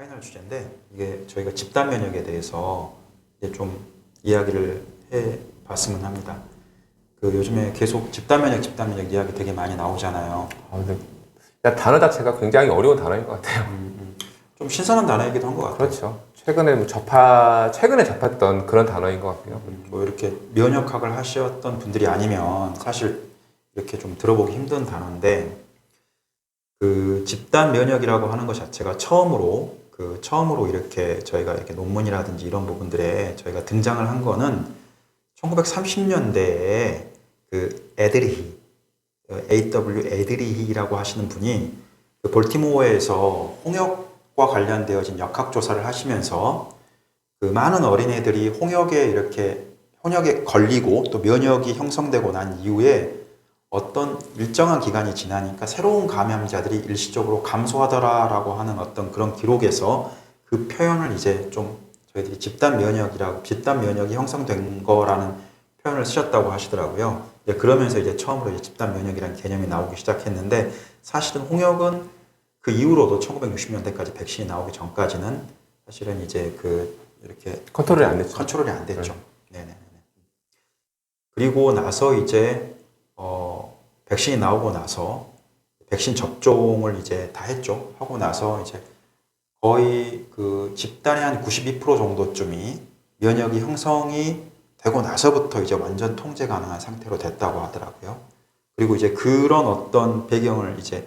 파이널 주제인데 이게 저희가 집단 면역에 대해서 이제 좀 이야기를 해 봤으면 합니다. 그 요즘에 계속 집단 면역 이야기 되게 많이 나오잖아요. 근데 단어 자체가 굉장히 어려운 단어인 것 같아요. 좀 신선한 단어이기도 한 것 같아요. 그렇죠. 최근에 접했던 그런 단어인 것 같고요. 뭐 이렇게 면역학을 하셨던 분들이 아니면 사실 이렇게 좀 들어보기 힘든 단어인데 그 집단 면역이라고 하는 것 자체가 처음으로 이렇게 저희가 이렇게 논문이라든지 이런 부분들에 저희가 등장을 한 거는 1930년대에 그 에드리히라고 하시는 분이 그 볼티모어에서 홍역과 관련되어진 역학 조사를 하시면서 그 많은 어린애들이 홍역에 걸리고 또 면역이 형성되고 난 이후에 어떤 일정한 기간이 지나니까 새로운 감염자들이 일시적으로 감소하더라라고 하는 어떤 그런 기록에서 그 표현을 이제 좀 저희들이 집단 면역이 형성된 거라는 표현을 쓰셨다고 하시더라고요. 그러면서 이제 처음으로 이제 집단 면역이라는 개념이 나오기 시작했는데 사실은 홍역은 그 이후로도 1960년대까지 백신이 나오기 전까지는 사실은 이제 이렇게 컨트롤이 안 됐죠. 컨트롤이 안 됐죠. 네네. 그리고 나서 이제 백신이 나오고 나서 백신 접종을 이제 다 했죠. 하고 나서 이제 거의 그 집단의 한 92% 정도쯤이 면역이 형성이 되고 나서부터 이제 완전 통제 가능한 상태로 됐다고 하더라고요. 그리고 이제 그런 어떤 배경을 이제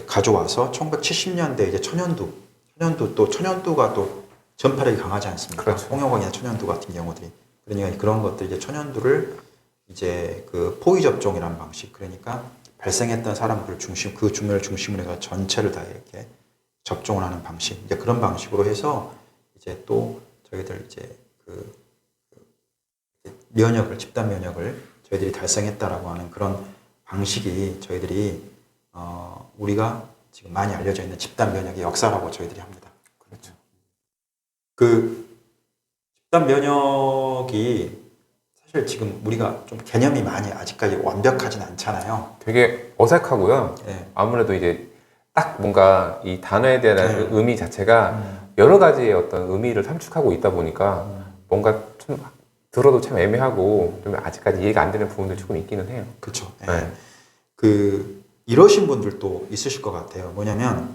가져와서 1970년대 이제 천연두가 또 전파력이 강하지 않습니까? 그렇죠. 홍역이나 천연두 같은 경우들이. 그러니까 그런 것들 이제 천연두를 이제 그 포위 접종이라는 방식, 그러니까 발생했던 사람들을 그 주민을 중심으로 해서 전체를 다 이렇게 접종을 하는 방식, 이제 그런 방식으로 해서 이제 또 저희들 이제 집단 면역을 저희들이 달성했다라고 하는 그런 방식이 저희들이 우리가 지금 많이 알려져 있는 집단 면역의 역사라고 저희들이 합니다. 그렇죠. 그 집단 면역이 사실 지금 우리가 좀 개념이 많이 아직까지 완벽하진 않잖아요. 되게 어색하고요. 네. 아무래도 이제 딱 뭔가 이 단어에 대한 네. 의미 자체가 여러 가지의 어떤 의미를 삼축하고 있다 보니까 뭔가 좀 들어도 참 애매하고 좀 아직까지 이해가 안 되는 부분들이 조금 있기는 해요. 그렇죠. 네. 이러신 분들도 있으실 것 같아요. 뭐냐면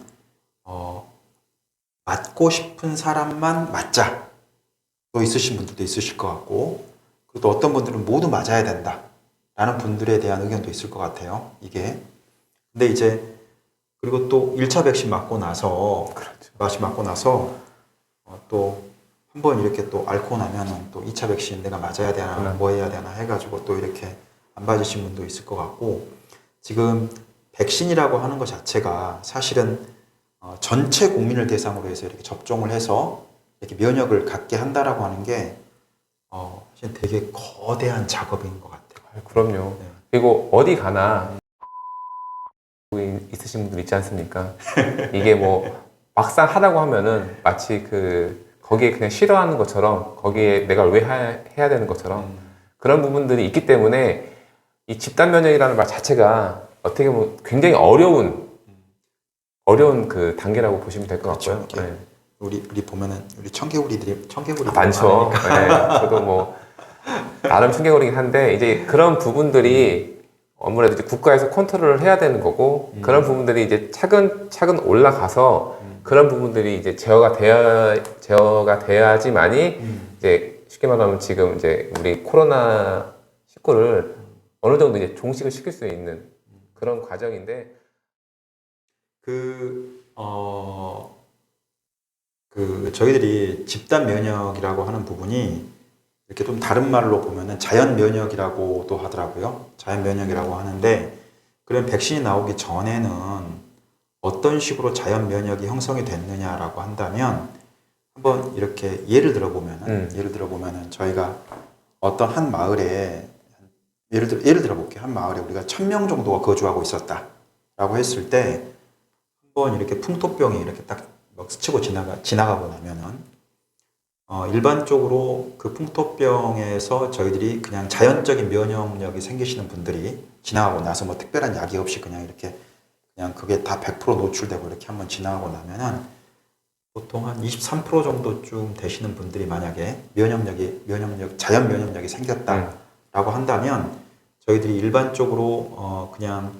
맞고 싶은 사람만 맞자. 또 있으신 분들도 있으실 것 같고, 그리고 또 어떤 분들은 모두 맞아야 된다. 라는 분들에 대한 의견도 있을 것 같아요. 이게. 근데 이제, 그리고 또 1차 백신 맞고 나서, 또 한 번 이렇게 또 앓고 나면은 또 2차 백신 내가 맞아야 되나, 뭐 해야 되나 해가지고 또 이렇게 안 맞으신 분도 있을 것 같고, 지금 백신이라고 하는 것 자체가 사실은 전체 국민을 대상으로 해서 이렇게 접종을 해서 이렇게 면역을 갖게 한다라고 하는 게 사실 되게 거대한 작업인 것 같아요. 그럼요. 네. 그리고 어디 가나 있으신 분들 있지 않습니까? 이게 뭐 막상 하라고 하면은 마치 거기에 그냥 싫어하는 것처럼 거기에 내가 왜 해야 되는 것처럼 그런 부분들이 있기 때문에 이 집단 면역이라는 말 자체가 어떻게 보면 굉장히 어려운 그 단계라고 보시면 될 것 그렇죠. 같고요. 네. 우리 보면은 우리 청개구리들이 많죠. 네. 저도 뭐 나름 청개구리긴 한데 이제 그런 부분들이 아무래도 이제 국가에서 컨트롤을 해야 되는 거고 그런 부분들이 이제 차근차근 올라가서 그런 부분들이 이제 제어가 돼야지만이 이제 쉽게 말하면 지금 이제 우리 코로나 19를 어느 정도 이제 종식을 시킬 수 있는 그런 과정인데 저희들이 집단 면역이라고 하는 부분이 이렇게 좀 다른 말로 보면은 자연 면역이라고도 하더라고요. 자연 면역이라고 하는데, 그런 백신이 나오기 전에는 어떤 식으로 자연 면역이 형성이 됐느냐라고 한다면, 한번 이렇게 예를 들어보면은 저희가 어떤 한 마을에 예를 들어볼게요. 한 마을에 우리가 1000명 정도가 거주하고 있었다라고 했을 때, 한번 이렇게 풍토병이 이렇게 딱 막 스치고 지나가고 나면은 일반적으로 그 풍토병에서 저희들이 그냥 자연적인 면역력이 생기시는 분들이 지나가고 나서 뭐 특별한 약이 없이 그냥 이렇게 그냥 그게 다 100% 노출되고 이렇게 한번 지나가고 나면은 보통 한 23% 정도쯤 되시는 분들이 만약에 자연 면역력이 생겼다라고 한다면 저희들이 일반적으로 그냥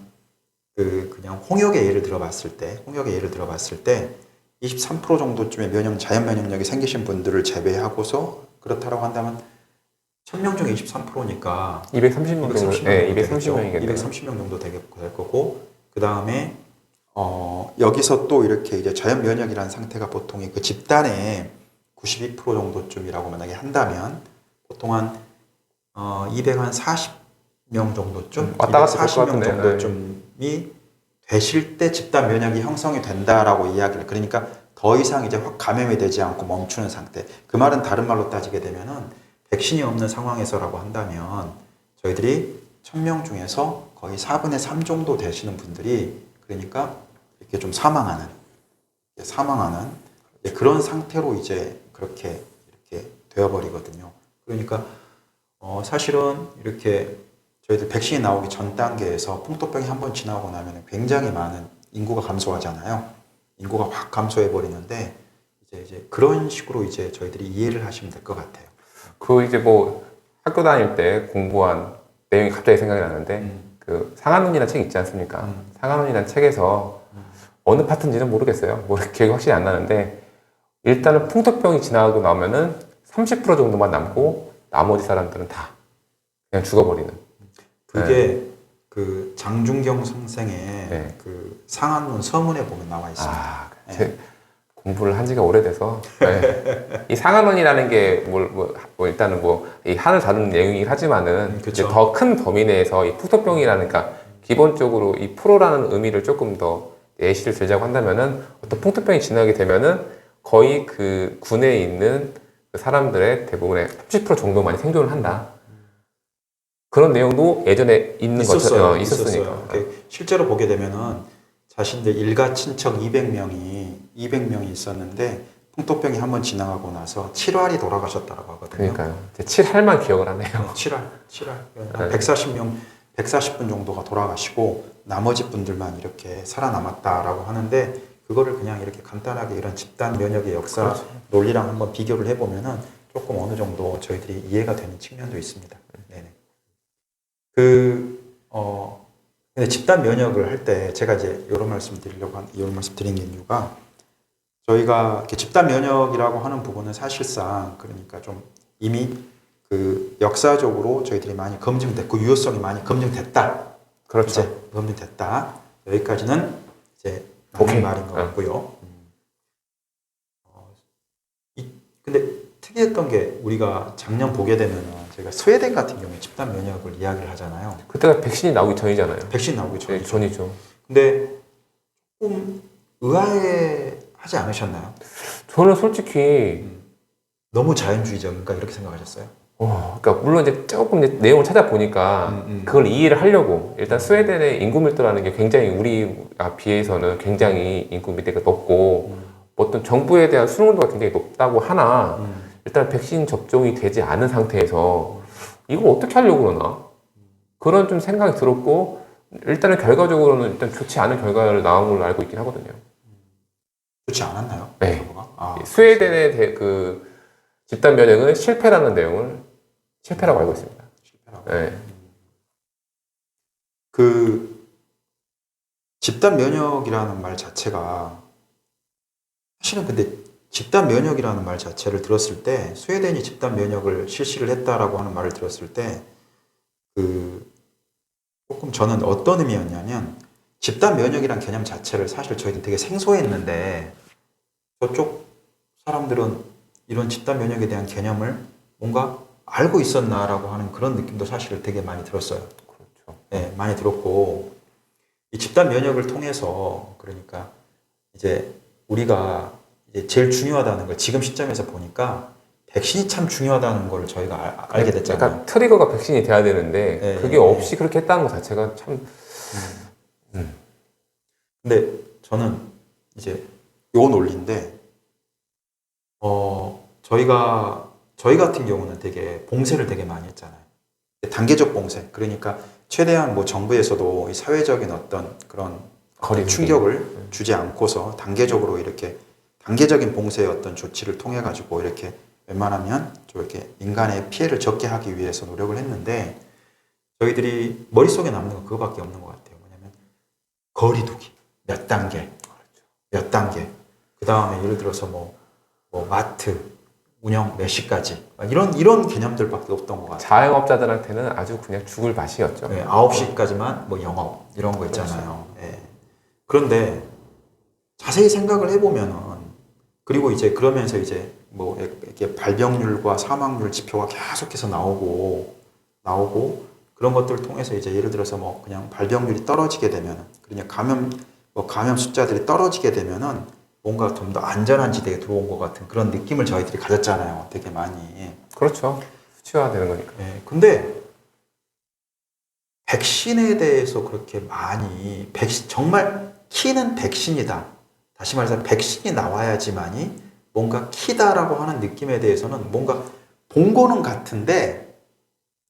홍역의 예를 들어봤을 때 23% 정도쯤의 자연 면역력이 생기신 분들을 제외하고서 그렇다라고 한다면 1000명 중에 23%니까 230명 정도, 네, 230명이겠네요. 230명 정도 될 거고, 그 다음에 여기서 또 이렇게 이제 자연 면역이라는 상태가 보통 그 집단의 92% 정도쯤이라고 만약에 한다면 보통 한 240명 정도쯤, 왔다 갔다 될것 240명 같은데, 정도쯤이 되실 때 집단 면역이 형성이 된다라고 이야기를, 그러니까 더 이상 이제 확 감염이 되지 않고 멈추는 상태. 그 말은 다른 말로 따지게 되면은 백신이 없는 상황에서라고 한다면 저희들이 1000명 중에서 거의 4분의 3 정도 되시는 분들이, 그러니까 이렇게 좀 사망하는 그런 상태로 이제 그렇게 되어버리거든요. 그러니까 사실은 이렇게 저희들 백신이 나오기 전 단계에서 풍토병이 한번 지나고 나면 굉장히 많은 인구가 감소하잖아요. 인구가 확 감소해 버리는데 이제 그런 식으로 이제 저희들이 이해를 하시면 될 것 같아요. 그 이제 뭐 학교 다닐 때 공부한 내용이 갑자기 생각이 나는데 그 상한론이라는 책 있지 않습니까? 상한론이라는 책에서 어느 파트인지는 모르겠어요. 뭐 기억이 확실히 안 나는데 일단은 풍토병이 지나고 나면은 30% 정도만 남고 나머지 사람들은 다 그냥 죽어버리는. 그게 그 장준경 선생의 네. 그 상한론 서문에 보면 나와 있습니다. 제 공부를 한 지가 오래돼서 네. 이 상한론이라는 게 일단은 이 한을 다루는 내용이긴 하지만은 그쵸. 더 큰 범위 내에서 이 풍토병이라니까 기본적으로 이 프로라는 의미를 조금 더 예시를 들자고 한다면은 어떤 풍토병이 지나게 되면은 거의 그 군에 있는 그 사람들의 대부분의 30% 정도만이 생존을 한다. 그런 내용도 예전에 있는 것처럼 있었으니까. 실제로 보게 되면은 자신들 일가 친척 200명이 있었는데 풍토병이 한번 지나가고 나서 7할이 돌아가셨다고 하거든요. 그러니까요. 7할만 기억을 하네요. 7할. 140분 정도가 돌아가시고 나머지 분들만 이렇게 살아남았다라고 하는데, 그거를 그냥 이렇게 간단하게 이런 집단 면역의 역사 그렇죠. 논리랑 한번 비교를 해보면은 조금 어느 정도 저희들이 이해가 되는 측면도 있습니다. 네네. 근데 집단 면역을 할 때 제가 이제 이런 말씀 드린 이유가, 저희가 이렇게 집단 면역이라고 하는 부분은 사실상 그러니까 좀 이미 그 역사적으로 저희들이 많이 검증됐고 유효성이 많이 검증됐다. 그렇죠. 이제 검증됐다. 여기까지는 이제 오케이. 맞는 말인 것 같고요. 근데 특이했던 게, 우리가 작년 보게 되면 제가 스웨덴 같은 경우에 집단 면역을 이야기를 하잖아요. 그때가 백신이 나오기 전이잖아요. 백신 나오기 전이죠. 네, 전이죠. 근데 조금 의아해하지 않으셨나요? 저는 솔직히 너무 자연주의적인가 이렇게 생각하셨어요? 그러니까 물론 이제 조금 이제 내용을 찾아보니까 그걸 이해를 하려고 일단 스웨덴의 인구 밀도라는 게 굉장히 우리가 비해서는 굉장히 인구 밀도가 높고 어떤 정부에 대한 수능도가 굉장히 높다고 하나 일단 백신 접종이 되지 않은 상태에서 이걸 어떻게 하려고 그러나 그런 좀 생각이 들었고, 일단은 결과적으로는 일단 좋지 않은 결과를 나온 걸로 알고 있긴 하거든요. 좋지 않았나요? 네. 결과가? 스웨덴의 그 집단 면역은 실패라는 내용을 실패라고 알고 있습니다. 실패라고. 네. 그 집단 면역이라는 말 자체가 사실은, 근데 집단 면역이라는 말 자체를 들었을 때, 스웨덴이 집단 면역을 실시를 했다라고 하는 말을 들었을 때 조금 저는 어떤 의미였냐면, 집단 면역이란 개념 자체를 사실 저희도 되게 생소했는데 저쪽 사람들은 이런 집단 면역에 대한 개념을 뭔가 알고 있었나라고 하는 그런 느낌도 사실 되게 많이 들었어요. 그렇죠. 네, 많이 들었고, 이 집단 면역을 통해서 그러니까 이제 우리가 이제 제일 중요하다는 걸 지금 시점에서 보니까 백신이 참 중요하다는 걸 저희가 알게 됐잖아요. 그러니까 트리거가 백신이 돼야 되는데 네, 그게 없이 그렇게 했다는 것 자체가 참. 근데 저는 이제 요 논리인데, 저희 같은 경우는 되게 봉쇄를 되게 많이 했잖아요. 단계적 봉쇄. 그러니까 최대한 뭐 정부에서도 이 사회적인 어떤 그런 거리 충격을 주지 않고서 단계적으로 이렇게 단계적인 봉쇄의 어떤 조치를 통해 가지고 이렇게 웬만하면 좀 이렇게 인간의 피해를 적게 하기 위해서 노력을 했는데 저희들이 머릿속에 남는 건 그거밖에 없는 것 같아요. 뭐냐면 거리두기 몇 단계, 몇 단계. 그 다음에 예를 들어서 뭐 마트 운영 몇 시까지 이런 개념들밖에 없던 것 같아요. 자영업자들한테는 아주 그냥 죽을 맛이었죠. 네, 9시까지만 뭐 영업 이런 거 있잖아요. 예. 그런데 자세히 생각을 해보면은 그리고 이제 그러면서 이제 뭐 이렇게 발병률과 사망률 지표가 계속해서 나오고 그런 것들을 통해서 이제 예를 들어서 뭐 그냥 발병률이 떨어지게 되면은 그냥 감염 숫자들이 떨어지게 되면은 뭔가 좀 더 안전한 지대에 들어온 것 같은 그런 느낌을 저희들이 가졌잖아요. 되게 많이. 그렇죠. 수치화되는 거니까. 예. 근데 백신에 대해서 그렇게 많이 정말 키는 백신이다. 다시 말해서 백신이 나와야지만이 뭔가 키다라고 하는 느낌에 대해서는 뭔가 본 거는 같은데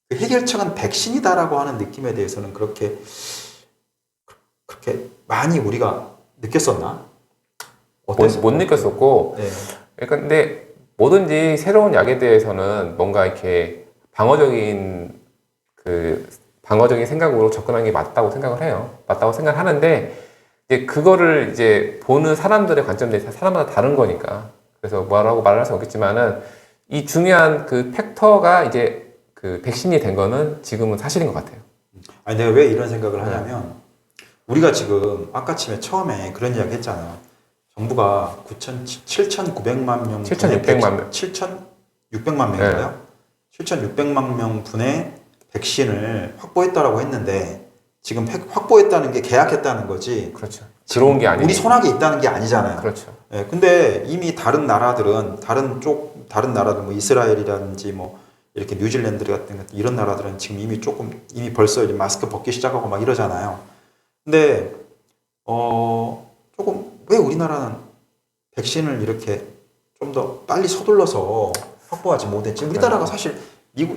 그 해결책은 백신이다라고 하는 느낌에 대해서는 그렇게 많이 우리가 느꼈었나? 못 느꼈었고, 네. 그러니까 근데 뭐든지 새로운 약에 대해서는 뭔가 이렇게 방어적인 생각으로 접근하는 게 맞다고 생각을 해요. 맞다고 생각하는데 이제 그거를 이제 보는 사람들의 관점들이 사람마다 다른 거니까. 그래서 뭐라고 말을 할 수 없겠지만은 이 중요한 그 팩터가 이제 그 백신이 된 거는 지금은 사실인 것 같아요. 아니 내가 왜 이런 생각을 하냐면 우리가 지금 아까 처음에 그런 이야기 했잖아요. 정부가 7,900만 명 7,600만 명. 7,600만 명인가요? 7,600만 명 분의 백신을 확보했다라고 했는데 지금 확보했다는 게 계약했다는 거지. 그렇죠. 들어온 게 아니에요. 우리 손아귀에 있다는 게 아니잖아요. 그렇죠. 예, 근데 이미 다른 나라들은 다른 나라들 뭐 이스라엘이라든지 뭐 이렇게 뉴질랜드 같은 이런 나라들은 지금 이미 벌써 이제 마스크 벗기 시작하고 막 이러잖아요. 근데 조금 왜 우리나라는 백신을 이렇게 좀 더 빨리 서둘러서 확보하지 못했지? 우리나라가 사실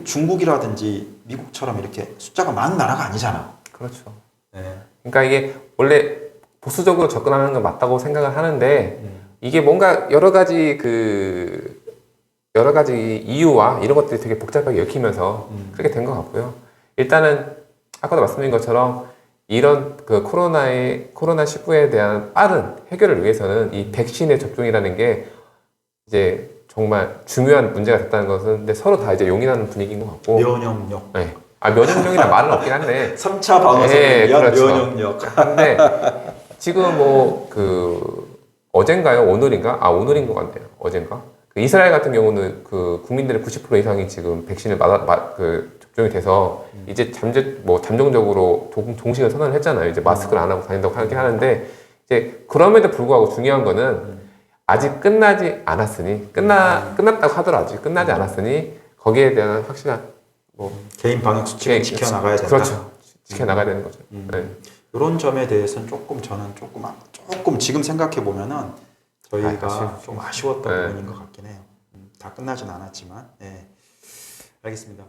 중국이라든지 미국처럼 이렇게 숫자가 많은 나라가 아니잖아. 그렇죠. 네. 그러니까 이게 원래 보수적으로 접근하는 건 맞다고 생각을 하는데 이게 뭔가 여러 가지 이유와 이런 것들이 되게 복잡하게 얽히면서 그렇게 된 것 같고요. 일단은 아까도 말씀드린 것처럼 이런 그 코로나19에 대한 빠른 해결을 위해서는 이 백신의 접종이라는 게 이제 정말 중요한 문제가 됐다는 것은 근데 서로 다 이제 용인하는 분위기인 것 같고. 면역력. 네. 면역력이란 말은 없긴 한데. 3차 방어선에 의한 그렇죠. 면역력. 근데 지금 어젠가요? 오늘인 것 같네요. 어젠가? 이스라엘 같은 경우는 그 국민들의 90% 이상이 지금 백신을 접종이 돼서 이제 잠정적으로 동식을 선언을 했잖아요. 이제 마스크를 안 하고 다닌다고 하긴 하는데 이제 그럼에도 불구하고 중요한 거는 아직 끝나지 않았으니 끝났다고 하더라도 아직 끝나지 않았으니 거기에 대한 확실한 개인 방역 수칙을 지켜나가야 된다. 그렇죠. 지켜나가야 되는 거죠. 네. 이런 점에 대해서는 저는 조금 지금 생각해 보면은 저희가 좀 아쉬웠던 네. 부분인 것 같긴 해요. 다 끝나진 않았지만, 네. 알겠습니다.